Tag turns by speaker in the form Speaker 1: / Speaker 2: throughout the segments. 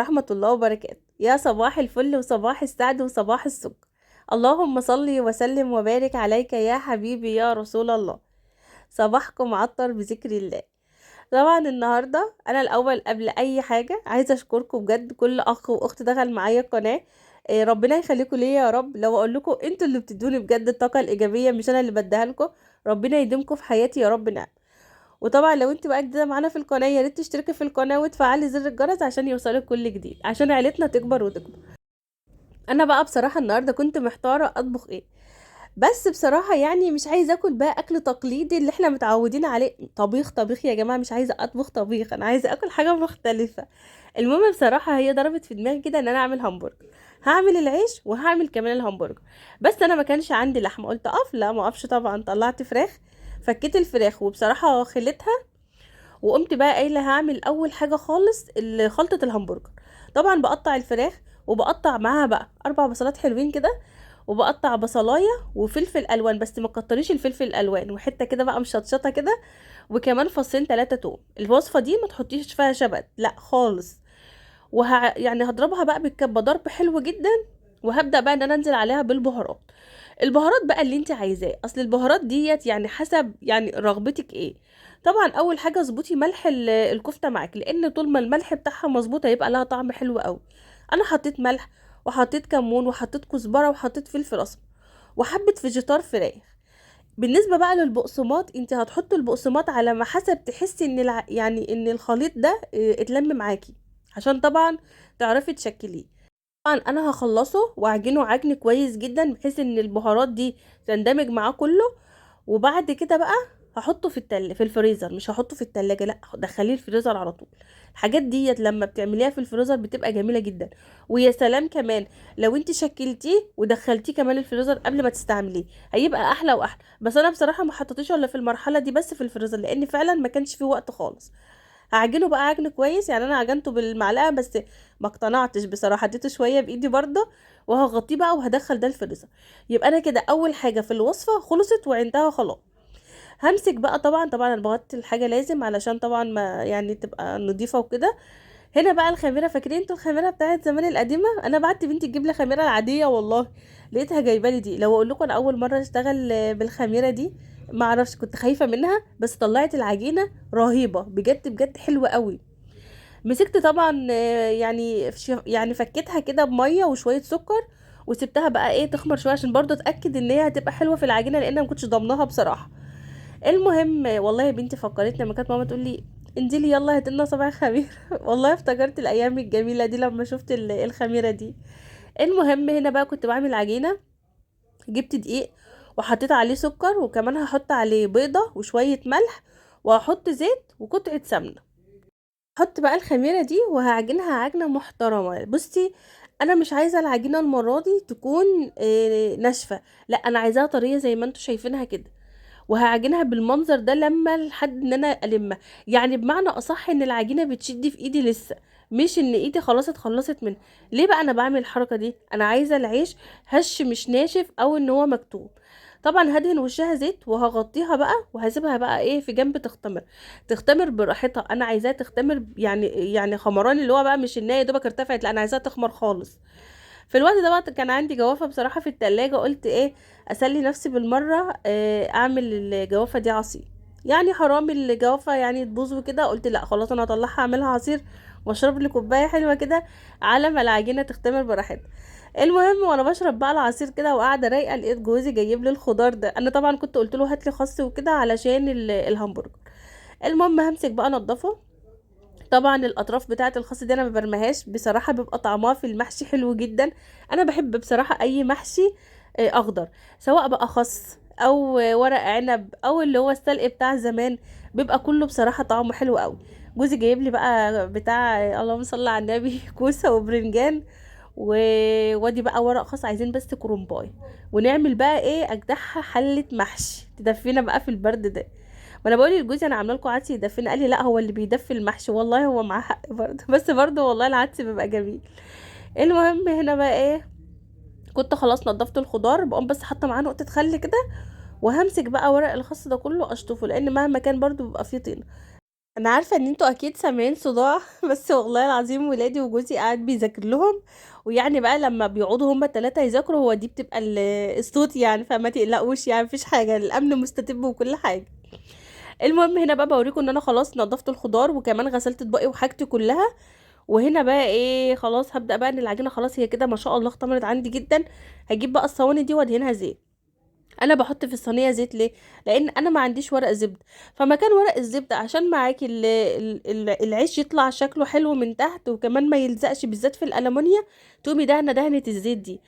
Speaker 1: ورحمة الله وبركاته. يا صباح الفل وصباح السعد وصباح السكر. اللهم صل وسلم وبارك عليك يا حبيبي يا رسول الله. صباحكم معطر بذكر الله. طبعا النهارده انا الاول قبل اي حاجه عايزه اشكركم بجد، كل اخ واخت دخل معايا القناه. ربنا يخليكم ليا يا رب. لو اقول لكم انتوا اللي بتدوني بجد الطاقه الايجابيه، مش انا اللي بديها لكم. ربنا يديمكم في حياتي يا رب. نعم. وطبعا لو انت بقى جديده معانا في القناه، يا ريت تشتركي في القناه وتفعلي زر الجرس عشان يوصلك كل جديد، عشان عيلتنا تكبر وتكبر. انا بقى بصراحه النهارده كنت محتاره اطبخ ايه. بس بصراحه يعني مش عايزه اكل بقى اكل تقليدي اللي احنا متعودين عليه، طبيخ طبيخ يا جماعه. مش عايزه اطبخ طبيخ، انا عايزه اكل حاجه مختلفه. المهم بصراحه هي ضربت في دماغي كده ان انا اعمل همبرجر. هعمل العيش وهعمل كمان الهمبرجر. بس انا ما كانش عندي لحمه، قلت اقف لا ما اقفش. طبعا طلعت فراخ، فكيت الفراخ وبصراحه خليتها. وقمت بقى قايله هعمل اول حاجه خالص خلطه الهمبرجر. طبعا بقطع الفراخ وبقطع معاها بقى 4 بصلات حلوين كده، وبقطع بصلايه وفلفل الوان، بس ما تكتريش الفلفل الالوان، وحته كده بقى مشطشطه كده. وكمان فصين 3 توم. الوصفه دي ما تحطيش فيها شبت لا خالص. يعني هضربها بقى بالكبه ضرب حلو جدا. وهبدا بقى ان انا انزل عليها بالبهارات. البهارات بقى اللي انت عايزاه، اصل البهارات ديت يعني حسب يعني رغبتك ايه. طبعا اول حاجه اظبطي ملح الكفته معاك، لان طول ما الملح بتاعها مظبوط هيبقى لها طعم حلو قوي. انا حطيت ملح وحطيت كمون وحطيت كزبره وحطيت فلفل اسمر وحبه فيجيتار فراخ. بالنسبه بقى للبقسماط، انت هتحطي البقسماط على ما حسب تحسي ان يعني ان الخليط ده اتلم معاكي، عشان طبعا تعرفي تشكليه. طبعا انا هخلصه واعجنه عجن كويس جدا بحيث ان البهارات دي تندمج معاه كله. وبعد كده بقى هحطه في الفريزر، مش هحطه في التلاجة لا، دخليه الفريزر على طول. الحاجات ديت لما بتعمليها في الفريزر بتبقى جميلة جدا. ويا سلام كمان لو انت شكلتيه ودخلتيه كمان الفريزر قبل ما تستعمليه، هيبقى احلى واحلى. بس انا بصراحة ما حطيتوش الا في المرحلة دي بس في الفريزر، لان فعلا ما كانش فيه وقت خالص. هعجنه بقى عجن كويس، يعني انا عجنته بالمعلقه بس ما اقتنعتش بصراحه، اديته شويه بايدي برضه. وهغطيه بقى وهدخل ده الفريزر. يبقى انا كده اول حاجه في الوصفه خلصت وعندها خلاص. همسك بقى طبعا انا بغطي الحاجه لازم علشان طبعا ما يعني تبقى نضيفه وكده. هنا بقى الخميره، فاكرين انتوا الخميره بتاعت زمان القديمه؟ انا بعت بنتي تجيب لي خميره العاديه والله، لقيتها جايبه لي دي. لو اقول لكم انا اول مره اشتغل بالخميره دي، ما اعرفش كنت خايفه منها، بس طلعت العجينه رهيبه بجد بجد حلوه قوي. مسكت طبعا يعني يعني فكيتها كده بميه وشويه سكر. وسبتها بقى ايه تخمر شويه عشان برضو اتاكد ان هي هتبقى حلوه في العجينه، لان انا ما كنتش ضامناها بصراحه. المهم والله يا بنتي فكرتني لما كانت ماما تقول لي انزلي يلا هات لنا صباع خميره والله افتكرت الايام الجميله دي لما شفت الخميره دي. المهم هنا بقى كنت بعمل عجينه. جبت دقيق وحطيت عليه سكر، وكمان هحط عليه بيضه وشويه ملح، وهحط زيت وقطعه سمنه. احط بقى الخميره دي وهعجنها عجنه محترمه. بصي، انا مش عايزه العجينه المره دي تكون ناشفه، لا انا عايزاها طريه زي ما انتوا شايفينها كده. وهعجنها بالمنظر ده لما لحد ان انا المها. يعني بمعنى اصح ان العجينه بتشد في ايدي لسه، مش ان ايدي خلاص اتخلصت منها. ليه بقى انا بعمل الحركه دي؟ انا عايزه العيش هش مش ناشف او ان هو مكتوم. طبعا هدهن وشها زيت وهغطيها بقى وهسيبها بقى ايه في جنب تختمر. تختمر براحتها، انا عايزاها تختمر يعني خمران اللي هو بقى مش ان هي يا دوبك ارتفعت، لا انا عايزاها تخمر خالص. في الوقت ده بقى كان عندي جوافة بصراحة في التلاجة، قلت ايه اسلي نفسي بالمرة اعمل الجوافة دي عصير. يعني حرام الجوافة يعني تبوظ وكده، قلت لا خلاص انا هطلعها اعملها عصير واشرب لي كوباية حلوة كده على ما العجينة تختمر براحتها. المهم وانا بشرب بقى العصير كده وقاعدة رايقة، لقيت جوزي جايب لي الخضار ده. انا طبعا كنت قلت له هات لي خس وكده علشان الهمبرجر. المهم همسك بقى انضفه. طبعا الاطراف بتاعه الخس دي انا ما برميهاش بصراحه، بيبقى طعمها في المحشي حلو جدا. انا بحب بصراحه اي محشي اخضر، سواء بقى خس او ورق عنب او اللي هو السلق بتاع زمان، بيبقى كله بصراحه طعمه حلو قوي. جوزي جايب لي بقى بتاع اللهم صل على النبي كوسه وبرنجان وادي بقى ورق خاص، عايزين بس كرنباي. ونعمل بقى ايه اجدعها حله محشي تدفينا بقى في البرد ده. وانا بقول لجوزي انا عامله لكم عدس يدفينا، قال لي لا هو اللي بيدفي المحشي. والله هو معاه حق برضه بس برضه والله العدس بيبقى جميل. المهم هنا بقى ايه، كنت خلاص نضفت الخضار، بقوم بس حاطه معاه نقطه خل كده. وهمسك بقى ورق الخس ده كله اشطفه، لان مهما كان برضه بيبقى فيه طين. انا عارفه ان انتوا اكيد سامعين صداع بس والله العظيم ولادي وجوزي قاعد بيذاكر لهم، ويعني بقى لما بيقعدوا هما التلاتة يذاكروا هو دي بتبقى الصوت يعني، فما تقلقوش يعني مفيش حاجه، الامن مستتب وكل حاجه. المهم هنا بقى بوريكم ان انا خلاص نضفت الخضار وكمان غسلت اطباقي وحاجتي كلها. وهنا بقى ايه خلاص هبدأ بقى ان العجينه خلاص هي كده ما شاء الله اختمرت عندي جدا. هجيب بقى الصواني دي وادهنها زيت. انا بحط في الصينيه زيت ليه؟ لان انا ما عنديش ورق زبده. فمكان ورق الزبده عشان معاكي العيش يطلع شكله حلو من تحت وكمان ما يلزقش بالذات في الالومنيا، تقومي دهنه الزيت دي.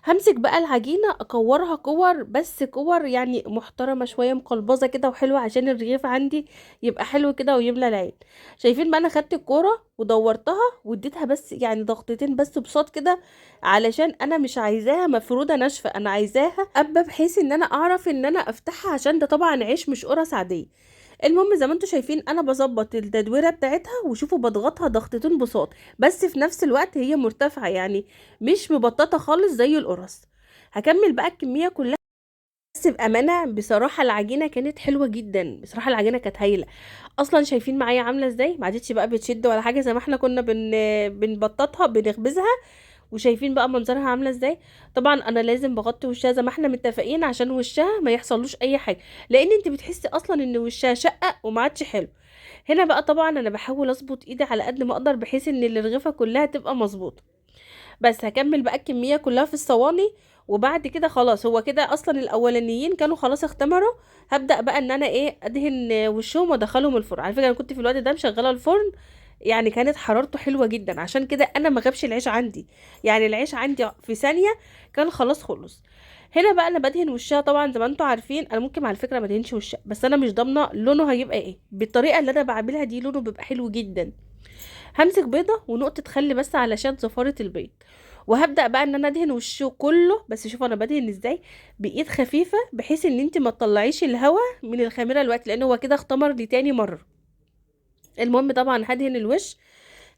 Speaker 1: همسك بقى العجينه اكورها كور، بس كور يعني محترمه شويه مقلبظه كده وحلوه عشان الرغيف عندي يبقى حلو كده ويملى العين. شايفين بقى انا خدت الكوره ودورتها واديتها بس يعني ضغطتين بس بصوت كده، علشان انا مش عايزاها مفروده ناشفه، انا عايزاها ابه بحيث ان انا اعرف ان انا افتحها، عشان ده طبعا عيش مش قرص عاديه. المهم زي ما انتم شايفين انا بظبط التدويره بتاعتها وشوفوا بضغطها ضغطتين بساط، بس في نفس الوقت هي مرتفعه يعني مش مبططه خالص زي القرص. هكمل بقى الكميه كلها. بس بامانه بصراحه العجينه كانت حلوه جدا، بصراحه العجينه كانت هايله. اصلا شايفين معايا عامله ازاي؟ ما عادتش بقى بتشد ولا حاجه زي ما احنا كنا بنبططها بنخبزها. وشايفين بقى منظرها عامله ازاي؟ طبعا انا لازم بغطي وشها زي ما احنا متفقين عشان وشها ما يحصلوش اي حاجه، لان انت بتحسي اصلا ان وشها شقق وما عادش حلو. هنا بقى طبعا انا بحاول اظبط ايدي على قد ما اقدر بحيث ان الرغيفه كلها تبقى مظبوطه. بس هكمل بقى الكميه كلها في الصواني. وبعد كده خلاص هو كده اصلا الاولانيين كانوا خلاص اختمروا. هبدأ بقى ان انا ايه ادهن وشهم وادخلهم الفرن. على فكره انا كنت في الوقت ده مشغله الفرن، يعني كانت حرارته حلوه جدا عشان كده انا ما غابش العيش عندي. يعني العيش عندي في ثانيه كان خلاص خلص. هنا بقى انا بدهن وشها طبعا زي ما انتم عارفين، انا ممكن على فكره ما ادهنش وشها بس انا مش ضامنه لونه هيبقى ايه، بالطريقه اللي انا بعملها دي لونه بيبقى حلو جدا. همسك بيضه ونقطه خل بس علشان زفاره البيض، وهبدا بقى ان انا ادهن وشه كله. بس شوفوا انا بدهن ازاي، بايد خفيفه بحيث ان انت ما تطلعيش الهواء من الخميره الوقت، لان هو كده اختمر لي تاني مره. المهم طبعا هدهن الوش،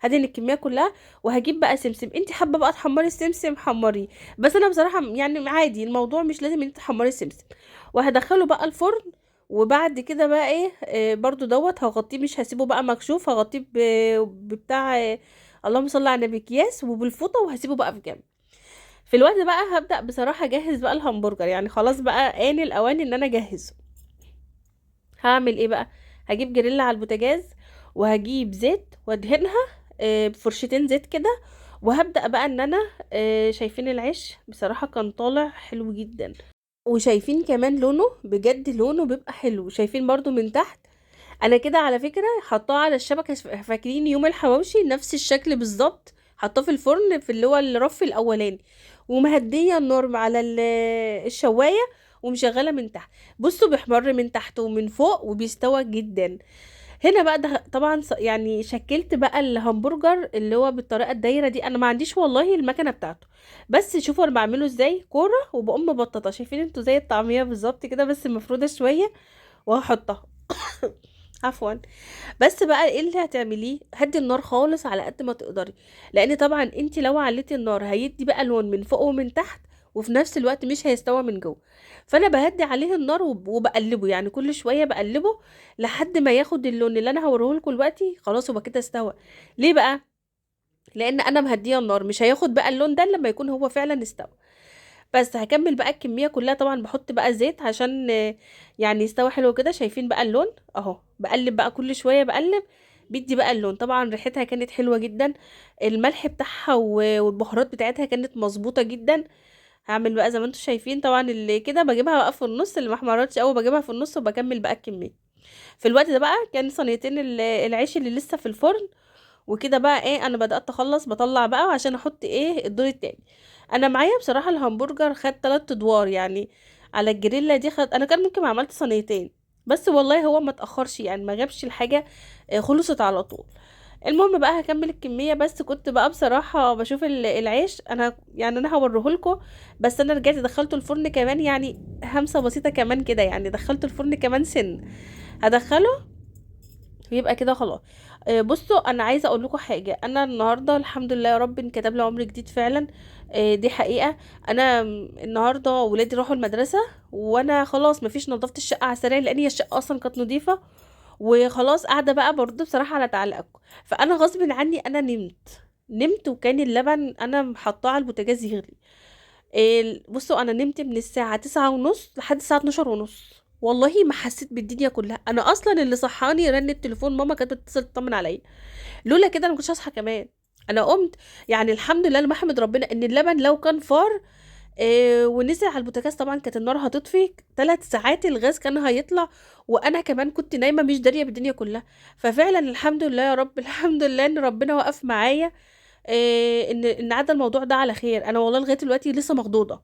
Speaker 1: هدهن الكميه كلها. وهجيب بقى سمسم، انت حابه بقى تحمري السمسم حمريه، بس انا بصراحه يعني عادي الموضوع مش لازم ان انت تحمري السمسم. وهدخله بقى الفرن. وبعد كده بقى ايه برضو دوت هغطيه مش هسيبه بقى مكشوف، هغطيه بتاع اللهم صل على النبي اكياس وبالفوطه وهسيبه بقى في جنب. في الوقت بقى هبدأ بصراحة اجهز بقى الهمبرجر، يعني خلاص بقى آن الاوان ان انا اجهزه. هعمل ايه بقى؟ هجيب جريلا على البوتاجاز وهجيب زيت وادهنها بفرشتين زيت كده. وهبدأ بقى ان انا شايفين العيش بصراحة كان طالع حلو جدا، وشايفين كمان لونه بجد لونه بيبقى حلو، شايفين برضو من تحت. انا كده على فكرة حطاه على الشبكة، فاكرين يوم الحواوشي نفس الشكل بالظبط، حطاه في الفرن في اللي هو الرف الاولاني، ومهدية النار على الشواية، ومشغلة من تحت. بصوا بيحمر من تحت ومن فوق وبيستوى جدا. هنا بقى ده طبعا يعني شكلت بقى الهمبرجر اللي هو بالطريقة الدايرة دي، انا ما عنديش والله المكنة بتاعته، بس شوفوا انا بعمله ازاي، كورة وبقوم مبططة شايفين انتوا زي الطعمية بالظبط كده بس مفرودة شوية، وهحطها عفوا. بس بقى ايه اللي هتعمليه؟ هدي النار خالص على قد ما تقدري، لان طبعا انت لو عليتي النار هيدي بقى لون من فوق ومن تحت، وفي نفس الوقت مش هيستوى من جوه. فانا بهدي عليه النار وبقلبه يعني كل شويه بقلبه لحد ما ياخد اللون اللي انا هوريه لكم دلوقتي، خلاص هو كده استوى. ليه بقى؟ لان انا مهديه النار مش هياخد بقى اللون ده إلا لما يكون هو فعلا استوى. بس هكمل بقى الكميه كلها، طبعا بحط بقى زيت عشان يعني يستوي حلو كده. شايفين بقى اللون اهو، بقلب بقى كل شويه بقلب، بيدي بقى اللون. طبعا ريحتها كانت حلوه جدا، الملح بتاعها والبهارات بتاعتها كانت مظبوطه جدا. هعمل بقى زي ما انتم شايفين طبعا اللي كده بجيبها بقى في النص، اللي ما احمرتش قوي بجيبها في النص وبكمل بقى الكميه. في الوقت ده بقى كان صينيتين العيش اللي لسه في الفرن. وكده بقى ايه انا بدأت اخلص بطلع بقى عشان احط ايه الدور التاني. انا معايا بصراحة الهمبرجر خد 3 ادوار يعني، على الجريلا دي خد، انا كان ممكن عملت صينيتين، بس والله هو ما تأخرش يعني ما جابش الحاجة خلصت على طول. المهم بقى هكمل الكمية، بس كنت بقى بصراحة بشوف العيش انا يعني انا هوريهولكوا. بس انا رجعت دخلته الفرن كمان يعني همسة بسيطة كمان كده، يعني دخلته الفرن كمان سن هدخله يبقى كده خلاص. بصوا انا عايزه اقول لكم حاجه، انا النهارده الحمد لله يا رب انكتب لي عمر جديد فعلا. دي حقيقه. انا النهارده ولادي راحوا المدرسه، وانا خلاص مفيش نظفت الشقه على السريع لان هي الشقه اصلا كانت نظيفه. وخلاص قاعده بقى برضه بصراحه على تعليقكم. فانا غصب عني انا نمت وكان اللبن انا حطاه على البوتاجاز يغلي. بصوا انا نمت من الساعه 9:30 لحد الساعه 12:30، والله ما حسيت بالدنيا كلها. انا اصلا اللي صحاني رن التليفون، ماما كانت بتتصل تطمن عليا، لولا كده انا ما كنتش هصحى كمان. انا قمت، يعني الحمد لله، انا بحمد ربنا ان اللبن لو كان فار ونزل على البوتاجاز طبعا كانت النار هتطفي 3 ساعات، الغاز كان هيطلع، وانا كمان كنت نايمه مش داريه بالدنيا كلها. ففعلا الحمد لله يا رب، الحمد لله ان ربنا وقف معايا، ان عدى الموضوع ده على خير. انا والله لغايه دلوقتي لسه مخضوضه،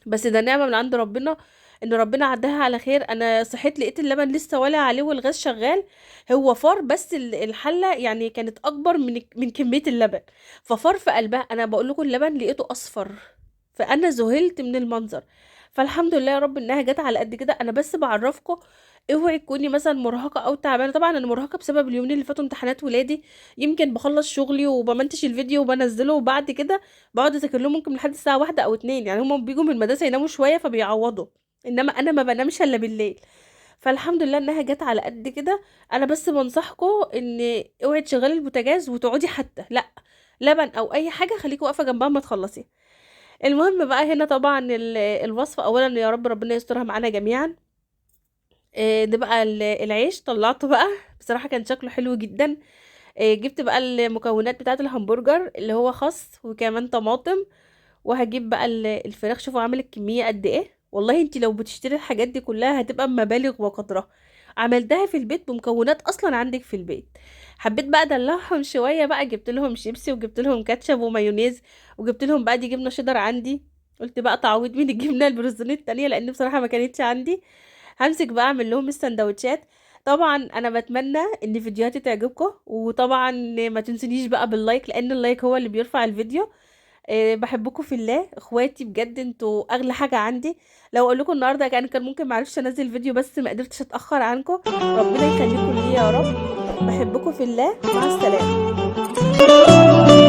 Speaker 1: بس ده نعمه من عند ربنا ان ربنا عداها على خير. انا صحيت لقيت اللبن لسه والع عليه والغاز شغال، هو فار بس الحله يعني كانت اكبر من كميه اللبن، ففار في قلبها. انا بقول لكم اللبن لقيته اصفر، فانا ذهلت من المنظر. فالحمد لله يا رب انها جت على قد كده. انا بس بعرفكم اوعي تكوني مثلا مرهقه او تعبانه. طبعا انا مرهقه بسبب اليومين اللي فاتوا امتحانات ولادي، يمكن بخلص شغلي وبمنتج الفيديو وبنزله، وبعد كده بقعد اذاكر لهم ممكن لحد الساعه 1 او 2، يعني هم بيجوا من المدرسه يناموا شويه فبيعوضوا، انما انا ما بنامش الا بالليل. فالحمد لله انها جت على قد كده. انا بس بنصحكم ان اوعي تشغلي البوتاجاز وتقعدي حتى لا لبن او اي حاجه، خليكي واقفه جنبها ما تخلصي. المهم بقى هنا طبعا الوصفه اولا يا رب ربنا يسترها معانا جميعا. ده بقى العيش طلعته بقى، بصراحه كان شكله حلو جدا. جبت بقى المكونات بتاعه الهمبرجر اللي هو خس وكمان طماطم، وهجيب بقى الفراخ. شوفوا عملت كمية قد ايه، والله انتي لو بتشتري الحاجات دي كلها هتبقى بمبالغ وقدرها. عملتها في البيت بمكونات اصلا عندك في البيت. حبيت بقى ادلعهم شوية بقى، جبت لهم شيبسي وجبت لهم كاتشب ومايونيز، وجبت لهم بقى دي جبنة شيدر عندي، قلت بقى تعويض من الجبنة البرزونية التانية لان بصراحة ما كانتش عندي. همسك بقى اعمل لهم السندوتشات. طبعا انا بتمنى ان فيديوهاتي تعجبكم، وطبعا ما تنسونيش بقى باللايك لان اللايك هو اللي بيرفع الفيديو. بحبكم في الله اخواتي بجد، انتوا اغلى حاجه عندي. لو اقول لكم النهارده كان ممكن معرفش انزل فيديو بس ما قدرتش اتاخر عنكم. ربنا يخليكم ليا يا رب. بحبكم في الله، مع السلامه.